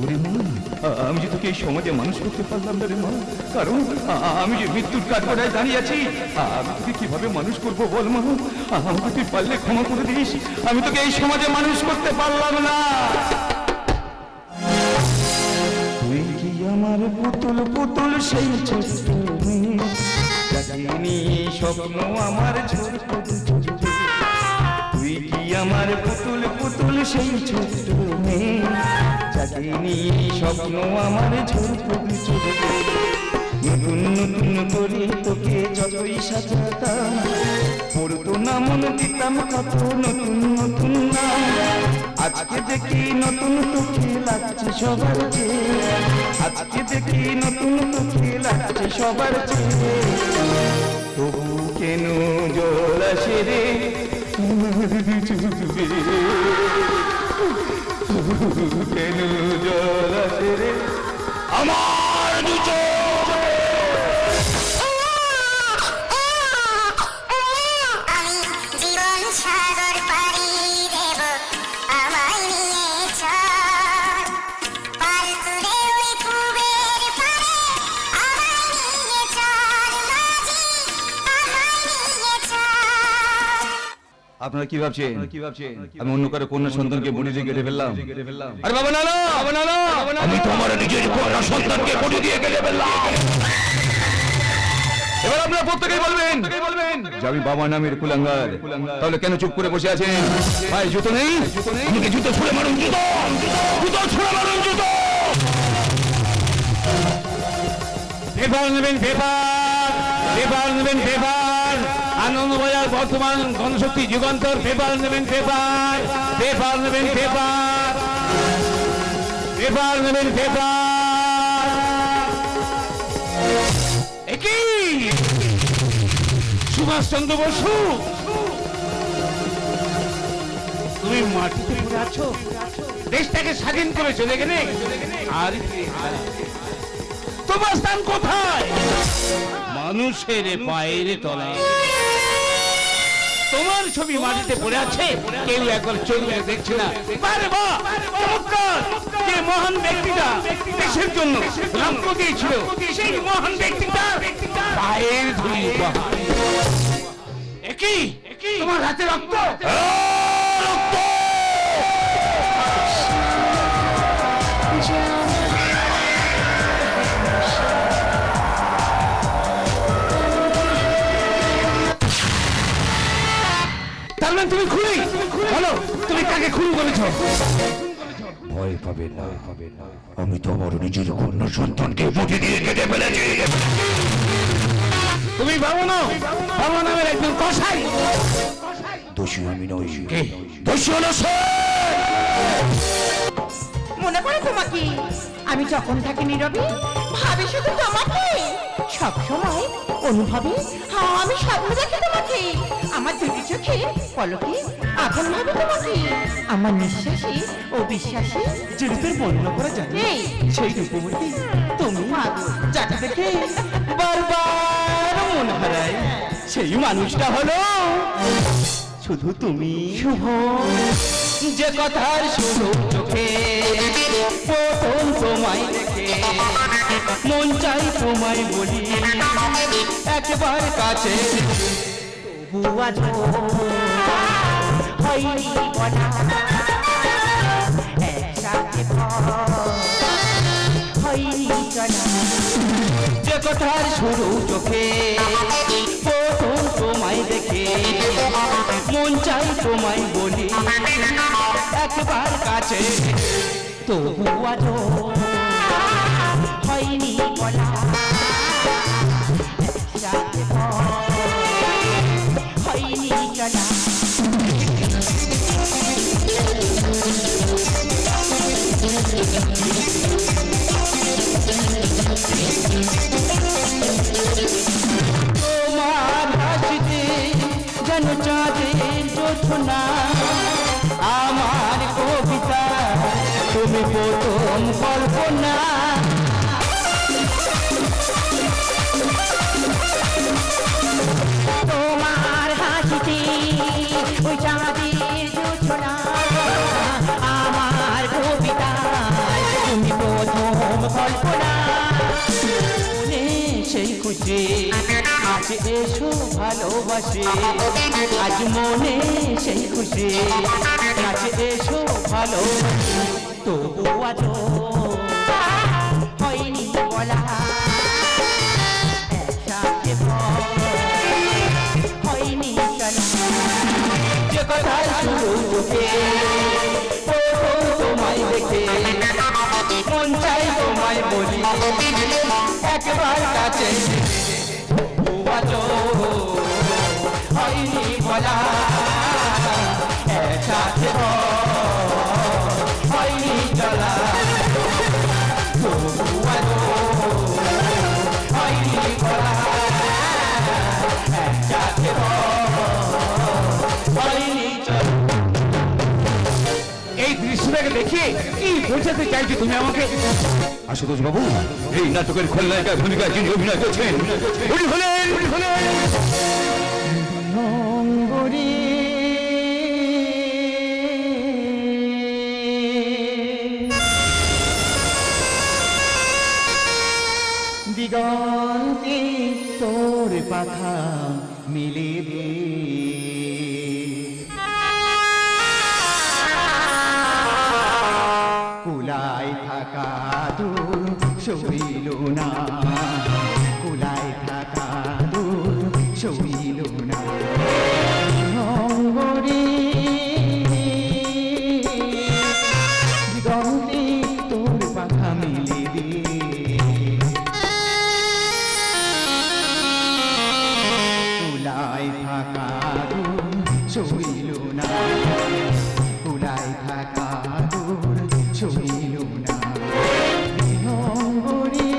ওরে মা, আমি যে তোকে এই সমাজে মানুষ করতে পারলাম না রে মা, কারণ আমি যে মৃত্যুর কাঠগড়ায় দাঁড়িয়ে আছি। আমি তোকে কিভাবে মানুষ করবো বল মা? আমাকে তুই পারলে ক্ষমা করে দিস, আমি তোকে এই সমাজে মানুষ করতে পারলাম না। তুই কি আমার পুতুল পুতুল সেই ছোট্ট মেয়ে, জাগিনি স্বপ্ন আমার ছোট ছোট। তুই কি আমার পুতুল পুতুল সেই ছোট্ট মেয়ে, জাগিনি স্বপ্ন আমার ছোট ছোট। নতুন নতুন করে তোকে যতই সাজাতাম, পড়তো না মন দিতাম কত নতুন নতুন নাম। আজকে দেখি নতুন তোকে লাগছে সবার চেয়ে, আজকে দেখি নতুন তোকে লাগছে সবার চেয়ে। তবু কেন জল আসে রে কেন জল আসে রে আমার নিচে। আপনারা কি ভাবছেন আমি অন্য কারো কন্যা সন্তানকে বলি দিয়ে কেটে ফেললাম? আরে বাবা না, আমি তো আমার নিজের কন্যা সন্তানকে বলি দিয়ে কেটে ফেললাম। এবার আপনারা প্রত্যেকেই বলবেন যে আমি বাবা নামের কুলাঙ্গার। তাহলে কেন চুপ করে বসে আছেন? ভাই জুতো নেই? আমাকে জুতো ছুঁড়ে মারুন, জুতো জুতো ছুঁড়ে মারুন, জুতো। পেপার নেবেন, পেপার পেপার নেবেন, পেপার আনন্দবাজার বর্তমান গণশক্তি যুগান্তর। পেপার নেবেন, পেপার পেপার নেবেন, পেপার পেপার নেবেন, পেপার। একই সুভাষচন্দ্র বসু, তুমি মাটিতে পড়ে আছো, দেশটাকে স্বাধীন করেছো দেখে নেই। আর তোমার স্থান কোথায়? মানুষের পায়ের তলায়। তোমার ছবি মাটিতে পড়ে আছে, কেউ একবার চোখ দেখছে না। যে মহান ব্যক্তিটা দেশের জন্য রক্ত দিয়েছিল, সেই মহান ব্যক্তিটা পায়ের ধুলি। একই তোমার হাতে রক্ত, রক্ত। তুমি খুনি বলো, তুমি কাকে খুন করেছ? ভয় পাবে না, আমি তো আমার নিজের কন্যা সন্তানকে মুঠি দিয়ে কেটে ফেলেছি। তুমি বাবু নও, বাবু নামের একজন কসাই। দোষী আমি নই, দোষী হলো সে। মনে পড়ে তোমাকে? আমি যখন থাকি নীরবে ভাবি শুধু তোমাকে, সবসময় অনুভবে আমি স্বপ্ন দেখি তোমাকে। আমার দুটি চোখে পলকে আপন ভাবে তোমাকে। আমার নিঃশ্বাসে ও বিশ্বাসে চরিত্রের বর্ণনা করা যায় সেই রূপবতী তুমি, যাকে দেখে বারবার মন হারায়, সেই মানুষটা হলো শুধু তুমি। শুভ যে কথার শুরু চোখে প্রথম তোমায় দেখে মন চাই তোমায় বলি একবার কাছে, তবু আজ হয়নি বলা একসাথে হয়নি চলা। যে কথার শুরু চোখে প্রথম তোমায় দেখে মন চাই তোমায় বলি একবার কাছে, তবু আজ হয়নি বলা একসাথে হয়নি চলা। তোমার হাসিতে যেন চাঁদের জোছনা, আমার কবিতা তুমি প্রথম কল্পনা। তোমার হাসিতে ওই চাঁদের জোছনা, আমার কবিতা কাছে এসো ভালোবাসে আজ মনে সেই খুশি কাছে এসো ভালো তবু আজ হয়নি বলা একসাথে হয়নি চলা যে কথায় শুরু চোখে প্রথম তোমায় দেখে মন চাই তোমায় বলি একবার কাছে তবু আজ হয়নি বলা একসাথে হয়নি চলা তবু আজ হয়নি বলা একসাথে হয়নি চলা। এই দৃশ্যটাকে দেখে কি বোঝাতে চাইছো তুমি আমাকে? আশুতোষ বাবু, এই নাটকের খলনায়িকার ভূমিকায় যিনি অভিনয় করছেন উনি হলেন নঙ্গরি দিগন্তে তোর পাখা মিলিবে কুলায় থাকা দূর সইল না কুলায় থাকা দূর সইল না নঙ্গরি দিগন্তে তোর পাখা মিলিবে কুলায় থাকা দূর সইল না কুলায় থাকা দূর সইল না নঙ্গরি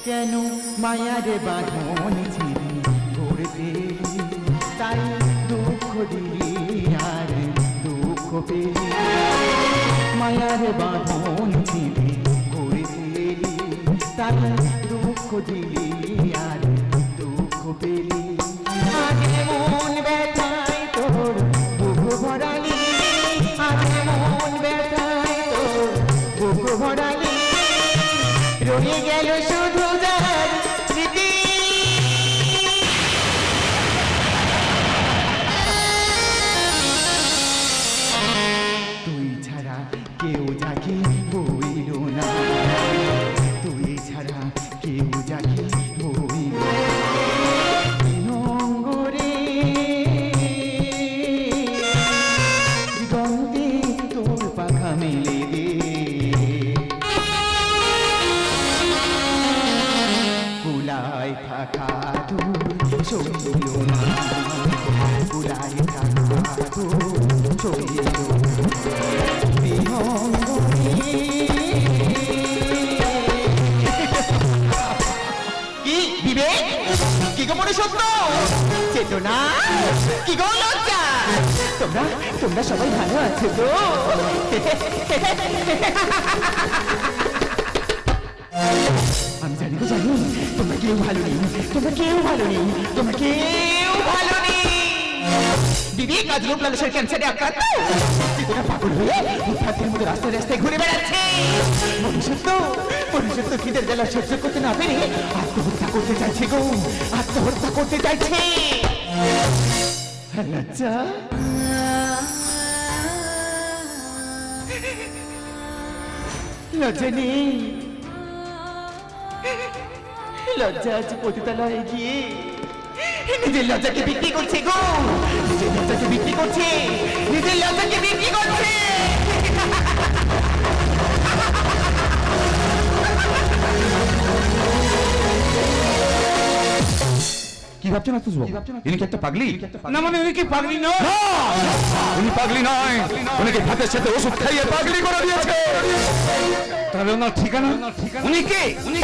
কেন মায়ার বাঁধন ছিলি ঘুরতে তাই দুঃখ দিলি আর দুঃখ পেলি মায়ার বাঁধন ছিলি ঘুরতে তাই দুঃখ দিলি আর দুঃখ পেলি আজ মন ব্যথায় তোর বুক ভরালি আজ মন ব্যথায় তোর বুক ভরালি রয়ে গেল শুধু যার স্মৃতি তুই ছাড়া কেউ যাকে বইল না তুই ছাড়া কেউ যাকে বইল নঙ্গরে দিগন্তে তোর পাখা মেলে দে কুলায় থাকা দূর সইল না কুলায় থাকা দূর সইল কি বিবেক কি গো মনে সত্য চেতনা কি গো লজ্জা তোমরা তোমরা সবাই ভালো আছো তো আমি জানি তো জানি তোমরা কেউ ভালো নেই তোমরা কেউ ভালো নেই তোমরা কেউ ভালো নেই বিবেক আজ রূপ লালসার ক্যান্সারে আক্রান্ত চেতনা পাগল হয়ে ফুটপাতের মধ্যে রাস্তায় রাস্তায় ঘুরে বেড়াচ্ছে মনুষ্যত্ব খিদের জ্বালা সহ্য করতে না পেরে আত্মহত্যা করতে চাইছে গো আত্মহত্যা করতে চাইছে লজ্জা লজ্জা নেই লজ্জা আজ পতিতালয়ে গিয়ে নিজের লজ্জাকে বিক্রি করছে গো নিজের লজ্জাকে বিক্রি করছে নিজের লজ্জাকে বিক্রি করছে কি ভাবছেন আশুতোষ বাবু? ইনি কি একটা পাগলি? না মানে উনি কি পাগলি নয়? না, উনি পাগলি নয়, উনাকে ভাতের সাথে ওষুধ খাইয়ে পাগলি করে দিয়েছে। তাহলে ওনার ঠিকানা উনি কে? উনি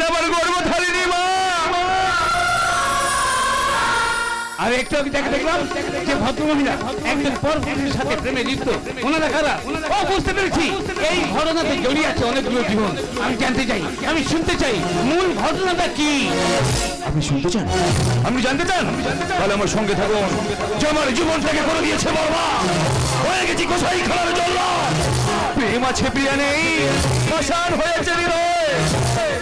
আমার গর্ভধারিণী মা। আর একটু আগে দেখলাম যে ভদ্রমহিলা একজন পর পুরুষের সাথে প্রেমে লিপ্ত, ওনারা কারা? ও, বুঝতে পেরেছি, এই ঘটনাতে জড়িয়ে আছে অনেকগুলো জীবন। আমি জানতে চাই, আমি শুনতে চাই, মূল ঘটনাটা কি? আপনি শুনতে চান? আপনি জানতে চান? তাহলে আমার সঙ্গে থাকুন। যে আমার জীবনটাকে করে দিয়েছে বাবা, হয়ে গেছি গোসাই খানার জন্য। প্রেম আছে, প্রিয়া নেই, শ্মশান হয়েছে নিরয়।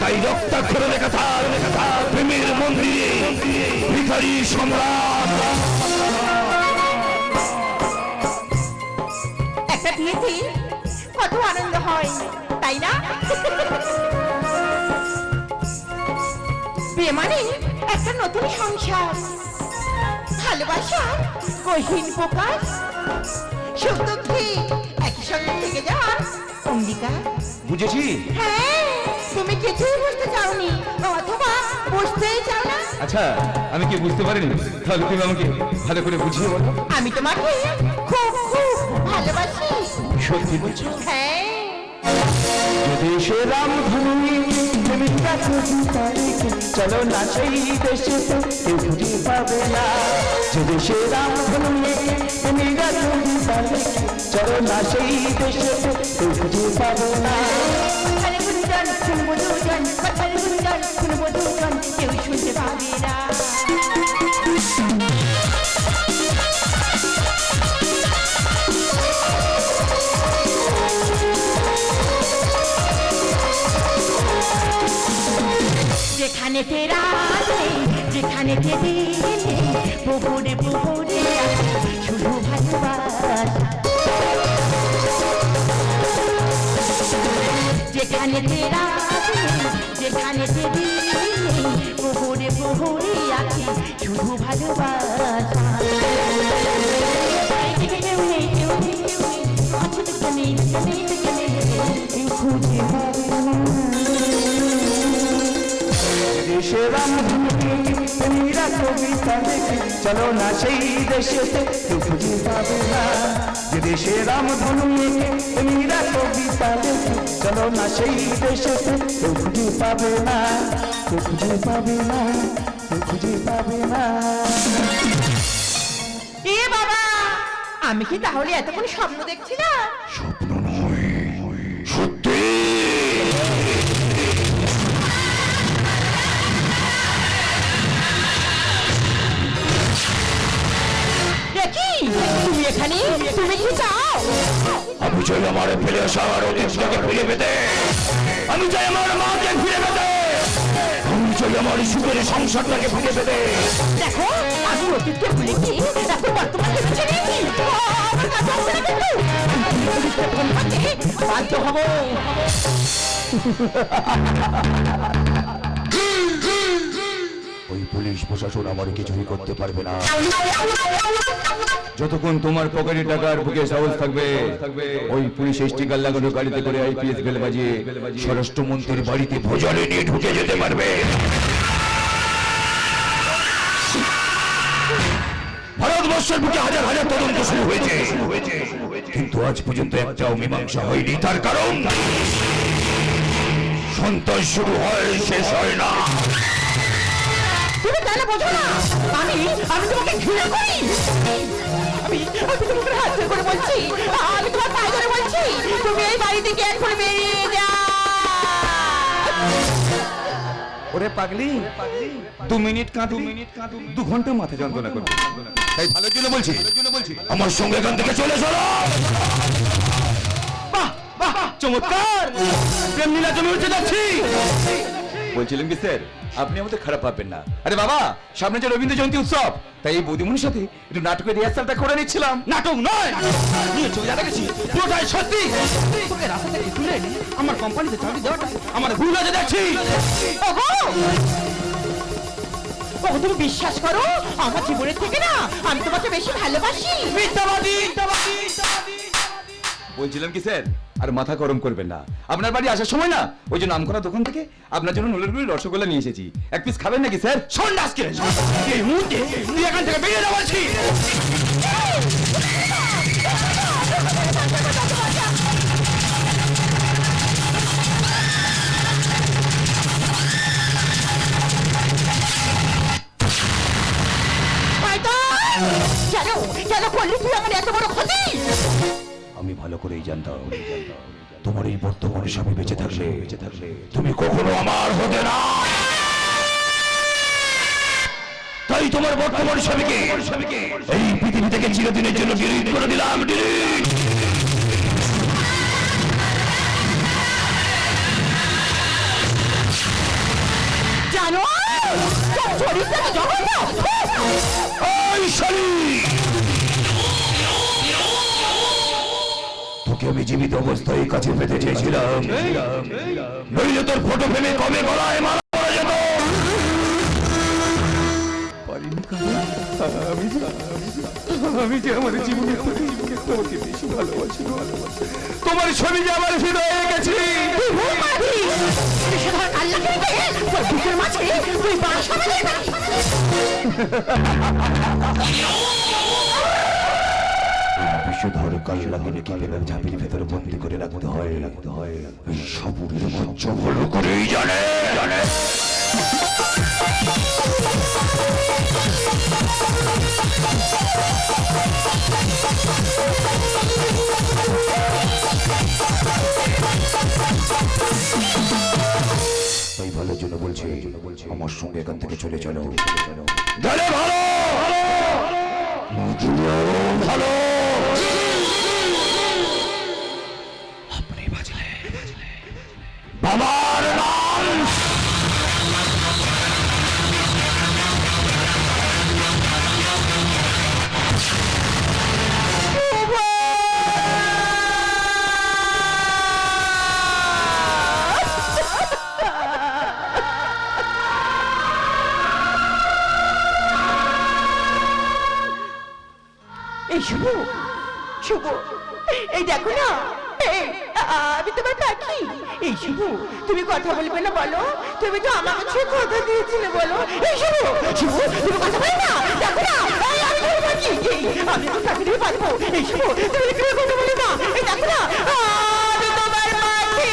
তাই রক্তাক্ষরে লেখা থাক প্রেমের মন্দিরে ভিখারি সম্রাট। একটা বিয়েতে কত আনন্দ হয়, তাই না? বিয়ে মানে একটা নতুন সংসার, ভালোবাসা, গহীন প্রকাশ, সুখ দুঃখে একই সঙ্গে থেকে যাওয়ার অঙ্গীকার। বুঝেছি। হ্যাঁ, তুমি কিছুই বুঝতে চাওনি, অথবা বুঝতেই চাও না। আচ্ছা, আমি কি বুঝতে পারিনি? তাহলে তুমি আমাকে ভালো করে বুঝিয়ে বলো। আমি তোমাকে খুব খুব ভালোবাসি। সত্যি বলছো? হ্যাঁ। যদি সে রাম ধনুই প্রেমিকা খুঁজি তারিখে, চলো না সেই দেশে তো কেউ খুঁজে পাবে না। যদি সে রাম ধনুই প্রেমিকা খুঁজি তারিখে, চলো না সেই দেশে তো কেউ খুঁজে পাবে না। কথার গুঞ্জন শুনবো দুজন, কথার গুঞ্জন শুনবো দুজন, কেউ শুনতে পাবে না। যেখানে তেরা নেই, যেখানে তেরে নেই, পুকুরে পুকুরে শুধু ভালোবাসা। যেখানে তেরা নেই, যেখানে তেরে নেই, পুকুরে পুকুরে আছে শুধু ভালোবাসা। কেউ নেই, কেউ নেই, কেউ নেই, আছে তো কেউ নেই, কেউ নেই, কেউ নেই, কেউ খুঁজে পাবে না। দেশে রাম ধনুরা কবিতা লেখে, চলো না সেই দেশেতে কেউ খুঁজে পাবে না। যে দেশে রাম ধনুরা কবিতা লেখে, চলো না সেই দেশেতে কেউ খুঁজে পাবে না, কেউ খুঁজে পাবে না, কেউ খুঁজে পাবে না। এ বাবা, আমি কি তাহলে এতক্ষণ স্বপ্ন দেখছি না? স্বপ্ন নয়, সত্যি। দেখি তুমি এখানে, তুমি কি চাও? আমি চাই আমার ফেলে আসার অতীতটাকে ফিরে পেতে, আমি চাই আমার মাকে ফিরে পেতে, আমি চাই আমার সুখের সংসারটাকে ফিরে পেতে। দেখো, আমি অতীতকে ভুলে গিয়ে এখন বর্তমানে বেঁচে নিয়েছি। আমার কাছে আসছে না কিন্তু। আমি অতীতকে ভাবতে বাধ্য হব। ওই পুলিশ প্রশাসন আমার কিছুই করতে পারবে না যতক্ষণ তোমার পকেটে টাকার বুকে সাহস থাকবে। ওই পুলিশ স্টিকার লাগানো গাড়িতে করে আইপিএস বেল বাজিয়ে স্বরাষ্ট্রমন্ত্রীর বাড়িতে ভোজনে নিয়ে ঢুকে যেতে পারবে। ভারতবর্ষের বুকে হাজার হাজার তদন্ত শুরু হয়েছে, কিন্তু আজ পর্যন্ত একটাও মীমাংসা হয়নি। তার কারণ সন্ত্রাস শুরু হয়, শেষ হয় না। তুমি কেন বোঝো না? আমি তোমাকে ঘৃণা করি। আমি তোমাকে হাত ধরে করে বলছি, আমি তোমার পায়ে ধরে বলছি, তুমি এই বাড়ি থেকে এখন বেরিয়ে যাও। ওরে পাগলি, 2 মিনিট কাঁদু, 2 ঘন্টা মাথা যন্ত্রণা করবে। তাই ভালোর জন্য বলছি, আমার সঙ্গে এখান থেকে চলে চলো। বাহ বাহ, চমৎকার! প্রেম লীলা জমে উঠে যাচ্ছি। বলছিলেন কি স্যার, আপনি আমাদের খারাপ ভাববেন না। আরে বাবা, সামনে যে রবীন্দ্র জয়ন্তী উৎসব, তাই এই বৌদিমণির সাথে একটু নাটকের রিহার্সালটা করে নিচ্ছিলাম। নাটক নয়, নিয়ে চলে যা দেখেছি পুরোটাই সত্যি। তোকে রাস্তা থেকে তুলে এনে আমার কোম্পানিতে চাকরি দেওয়াটা আমার ভুল আছে দেখছি। ওগো, ওগো, তুমি বিশ্বাস করো, আমার জীবনের থেকে না আমি তোমাকে বেশি ভালোবাসি। মিথ্যাবাদী! বলছিলাম কি স্যার, আর মাথা গরম করবেন না। আপনার বাড়ি আসার সময় না ওই যে নামকরা দোকান থেকে আপনার জন্য নলের গুড়ি রসগোল্লা নিয়ে এসেছি। 1 পিস খাবেন নাকি স্যার? সন্ন্যাসকে এই মুহূর্তে তুই এখান থেকে বেরিয়ে যাওয়া বলছি। হয়তো আমি ভালো করেই জানতাম তোমার এই বর্তমান স্বামী বেঁচে থাকলে তুমি কখনো আমার হতে না। তাই তোমার বর্তমান স্বামীকে এই পৃথিবী থেকে চিরদিনের জন্য ডিলিট করে দিলাম, ডিলিট। জানো তোর চরিত্রটা জঘন্য। এই শালী! তোকে আমি জীবিত অবস্থায় কাছে পেতে চেয়েছিলাম, নইলে তোর ফটো ফেলে কবে গলায় মারা যেত। আমি যে আমার জীবনে তোমাকে বেশি ভালোবাসি, তোমার ছবি যে আমার হৃদয়ে গেছে। বিষধর কাল্লাকে রেখে গেলেন ঝাঁপির ভেতরে বন্দি করে রাখতে হয়। এই সবুরের মঞ্চ ভালো করেই জানে। তাই ভালোর জন্য বলছি, আমার সঙ্গে এখান থেকে চলে চলো। গেলে ভালো, ভালো। আপনি বাঁচলে বাবার নাম। এই শুভ, শুভ, এই দেখো না, এই আমি তোমার পাখি। এই শুভ, তুমি কথা বলবে না বলো? তুমি তো আমার কাছে কথা দিয়েছিলে বলো। এই শুভ, শুভ, তুমি কথা বলে না, দেখো না, এই আমি তোমার পাখি, আমি তো পাখি দিয়ে বাঁচবো। এই শুভ, তুমি কেউ কথা বলে না, এই দেখো না, আমি তোমার পাখি।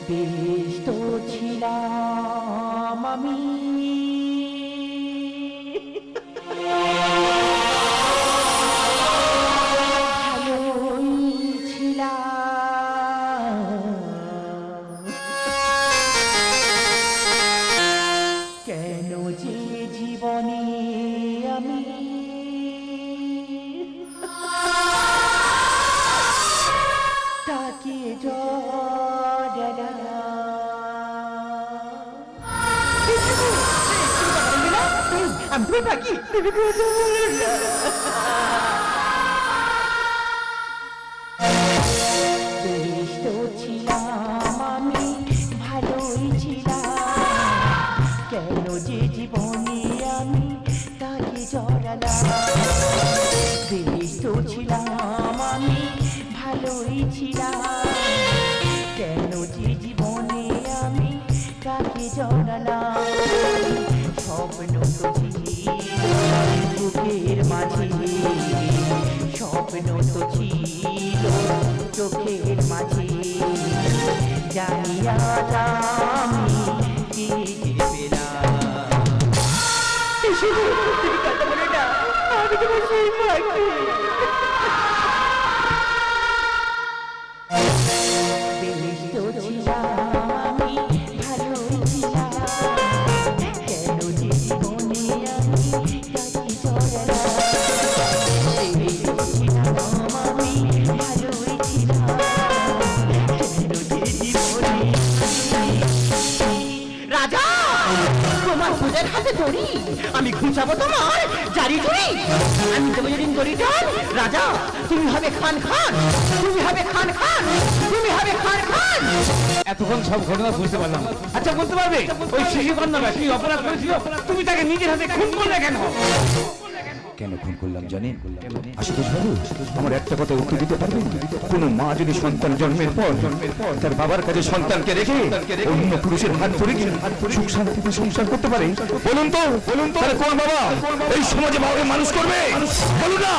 বেশ তো ছিলাম আমি, ভালোই ছিলাম, কেন যে জীবনে আমি তাকে আমি তুমি পাখি, তুমি কথা বলো না। বেশ তো ছিলাম আমি, ভালোই ছিলাম, কেন যে জীবনে আমি তাকে জড়ালাম। বেশ তো ছিলাম আমি, ভালোই ছিলাম, কেন যে জীবনে আমি তাকে জড়ালাম। স্বপ্ন তো ছিল বুকের মাঝে, স্বপ্ন তো ছিল চোখের মাঝে, জানি আজ আমি কি যে পেলাম। তুমি কথা বলে না, আমি তোমার সেই পাখি। বেশ তো ছিলাম আমি, ভালোই ছিলাম, কেন যে জীবনে আমি তাকে জড়ালাম। বেশ তো ছিলাম আমি, ভালোই ছিলাম, কেন যে জীবনে রাজা তোমার পূজার হাতে দড়ি, আমি ঘুচাবো তোমার জারি জড়ি। আমি দেবো যেদিন দড়িটান, রাজা তুমি হবে খান খান, তুমি হবে খান খান, তুমি হবে খান খান। এতক্ষণ সব ঘটনা বুঝতে পারলাম। আচ্ছা বলতে পারবে ওই শিশু কন্যা কি অপরাধ করেছিল? তুমি তাকে নিজের হাতে খুন করলে কেন? কেন খুন করলাম জানেন? আশুতোষ বাবু, আমার একটা কথা উত্তর দিতে পারবেন? কোন মা যদি সন্তান জন্মের পর তার বাবার কাছে সন্তানকে রেখে অন্য পুরুষের হাত ধরে কি সুখ শান্তিতে সংসার করতে পারে? বলুন তো, তাহলে কোন বাবা এই সমাজে বাবাকে মানুষ করবে? বলুন না,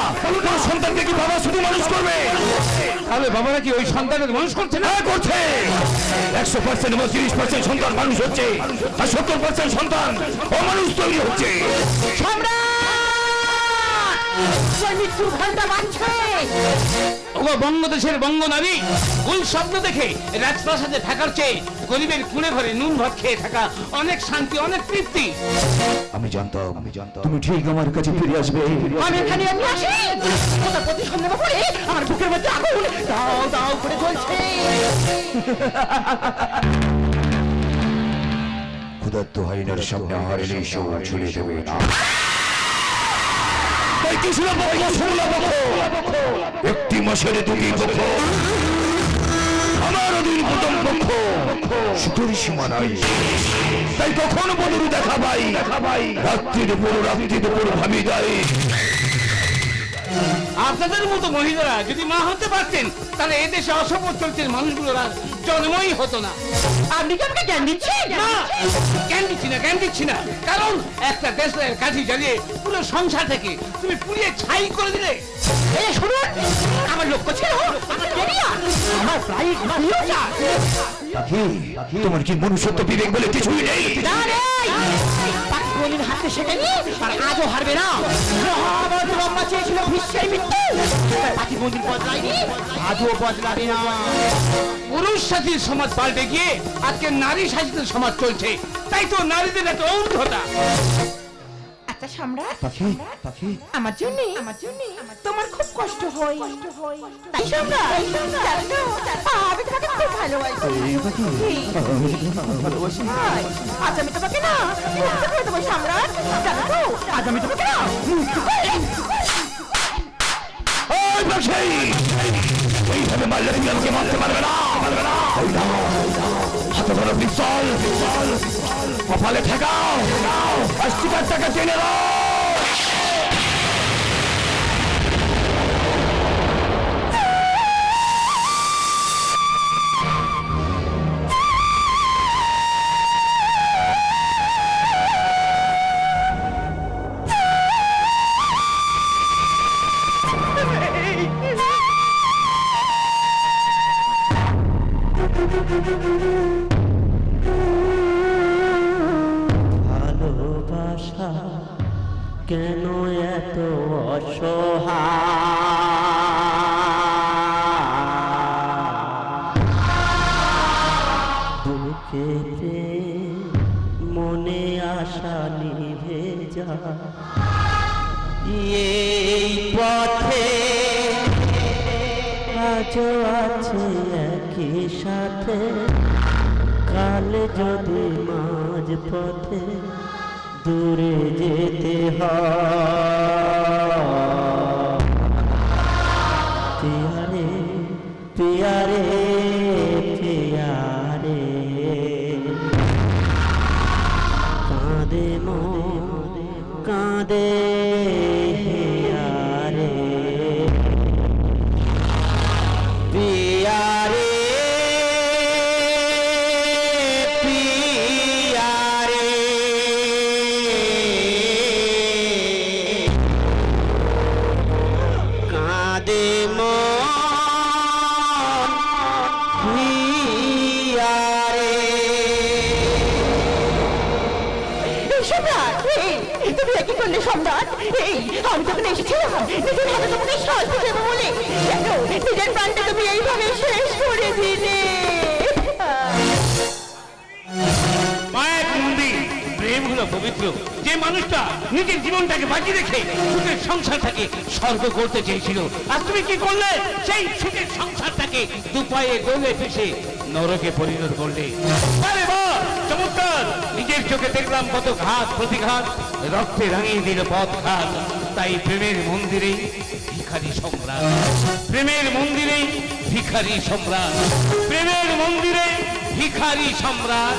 কোন সন্তানকে কি বাবা শুধু মানুষ করবে? তাহলে বাবারা কি ওই সন্তানের মানুষ করছে না? হ্যাঁ, করছে। 100% বা 30% সন্তান মানুষ হচ্ছে, আর 70% সন্তান অমানুষ তৈরি হচ্ছে। মৃত্যুর ঘন্টা বাজছে। ওগো বঙ্গদেশের বঙ্গ নারী, ওই স্বপ্ন দেখে রাজপ্রাসাদে থাকার চেয়ে গরিবের কুড়ে ঘরে নুন ভাত খেয়ে থাকা অনেক শান্তি, অনেক তৃপ্তি। আমি জানতাম তুমি ঠিক আমার কাছে ফিরে আসবে। আমি এখানে আমি আসি ওটা প্রতি সন্ধ্যা পরে আমার বুকের মধ্যে আগুন দাও দাও করে জ্বলছে। ক্ষুধার্ত হরিণের সামনে হারিলে শোল ছুড়ে দেবে না। একটি মাসের দুটি পক্ষ, আমার অধীন প্রথম পক্ষ, সুখের সীমা নাই। তাই কখনো বদরু দেখা পাই, রাত্রির উপর ভাবি যায়। আপনাদের মতো মহিলারা যদি মা হতে পারতেন, তাহলে এদেশে অসফল চরিত্রের মানুষগুলোর আর জন্মই হতো না। আপনি কি আমাকে জ্ঞান দিচ্ছেন? না, জ্ঞান দিচ্ছি না, কারণ একটা দেশের কাঠি জ্বালিয়ে পুরো সংসার থেকে তুমি পুড়িয়ে ছাই করে দিলে। এই শুনুন, আমার লক্ষ্য ছিল আমার ক্যারিয়ার, আমার প্রাইড, আমার ফিউচার। তোমার কি মনুষ্যত্ব বিবেক বলে কিছুই নেই? না রে, পাকিস্তানের হাতে শেখেনি আর আজও হারবে না। মহাভারত লম্বা চেয়েছিল বিশ্বের মৃত্যু, পাকিস্তান বদলায়নি, আজও বদলাবে না। পুরুষ সাথীর সমাজ পাল্টে গিয়ে আজকে নারী সাথীর সমাজ চলছে, তাই তো নারীদের এত ঔদ্ধতা। আচ্ছা সম্রাট, আমার জন্য তোমার খুব কষ্ট হয়, তাই সম্রাট জানো, আমি তোমাকে খুব ভালোবাসি। আজ আমি তোমাকে না মুক্ত করে দেবো সম্রাট, জানো তো আজ আমি তোমাকে না মুক্ত করে। এইভাবে মারলে তুমি আমাকে মারতে পারবে না। হাতে ধরো পিস্তল, কপালে ঠেকাও, অস্তিকারটাকে টেনে দাও। ভালোবাসা কেন এত অসহায়, বুকেতে মনে আশা নিভে যায়, এই পথে আজও আছে একই সাথে, কাল যদি মাঝ পথে দূরে যেতে হয়। পিয়ারে পিয়ারে পিয়ারে কাঁদে মন কাঁদে হিয়ারে, পিয়ারে তুমি একই করলে সম্রাট। এই আমি যখন এসেছিলাম নিজের হাতে তোমাকে শাস্তি দেবো বলে, দেখো নিজের প্রাণটা তুমি এইভাবে শেষ করে দিলে। মায়ের মন্দির প্রেম হলো পবিত্র। যে মানুষটা নিজের জীবনটাকে বাজি রেখে সুখের সংসারটাকে স্বর্গ করতে চেয়েছিল, আর তুমি কি করলে? সেই সুখের সংসারটাকে দুপায়ে গলে ফেসে নরকে পরিণত করলে। আরে বাহ, চমৎকার! নিজের চোখে দেখলাম কত ঘাত প্রতিঘাত, রক্তে রাঙিয়ে দিল পথ ঘাট। তাই প্রেমের মন্দিরে ভিখারি সম্রাট, প্রেমের মন্দিরে ভিখারি সম্রাট, প্রেমের মন্দিরে ভিখারি সম্রাট।